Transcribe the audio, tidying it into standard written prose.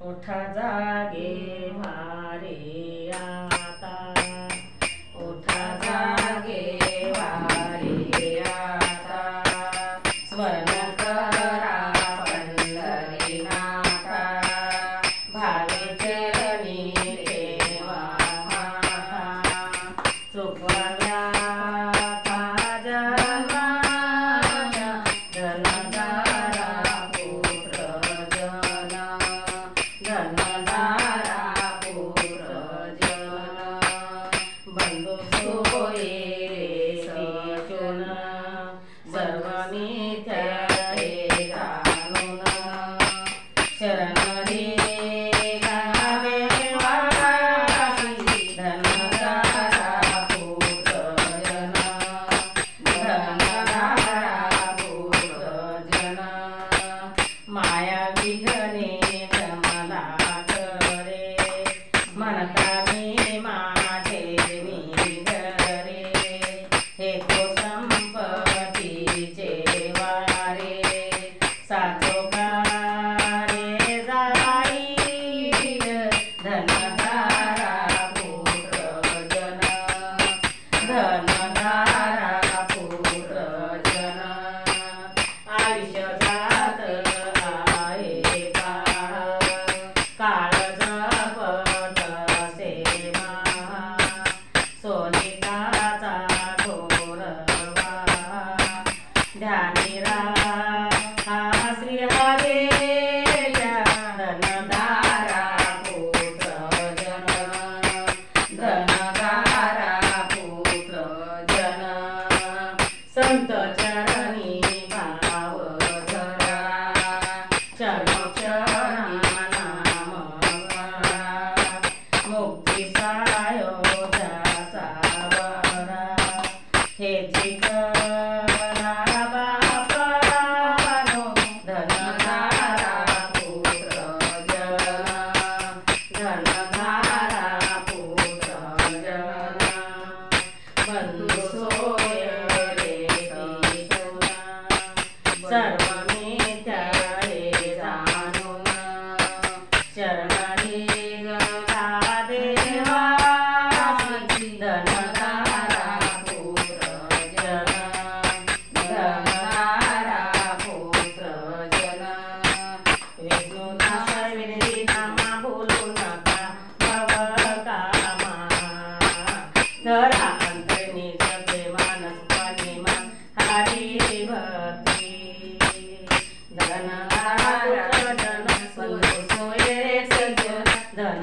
उठा जागे वारे आता, उठा जागे वारे आता, स्मरण करा पंढरीनाथा, भावे चरणी ठेवा माथा, चुकवाव्या बंधु सोये सिचून सर्व मिथ्या हे जाणून, शरण रे गावे वासी, धनधारा पुत्रजन, धनधारा पुत्रजन, माया विघ्ने मला करे, म्हणता मी माझे निघरे, हे तो संपत्तीचे वारे, साचो कारे जाईल, धनधारा पुत्रजन, धनधारा पुत्रजन, आयुष्य जात आहे काळ जपत से महा, सोनिकाचा घोरवा, ध्यानी राहा श्री हरेच्या, धनधारा पुत्रजन, धनधारा पुत्रजन, संत चरणी भाव धरा, चरणा नाम करा, मुक्ती सायोध्याचा वरा, हे जिकला बापानो, धनधारा पुत्रजन, धनधारा पुत्रजन, बंधु सोय रे सिचून, सर्व मिथ्या हे जाणून, शरणी गला देवासी, धनधारा पुत्रजन, धनधारा पुत्रजन, विष्णुदास विनती नामा बोलू नका भवकामा, धरा अंतर्निज प्रेमानस पणिमा हरी भक्ती, धनधारा पुत्रजन, बंधु सोये सिचून, धन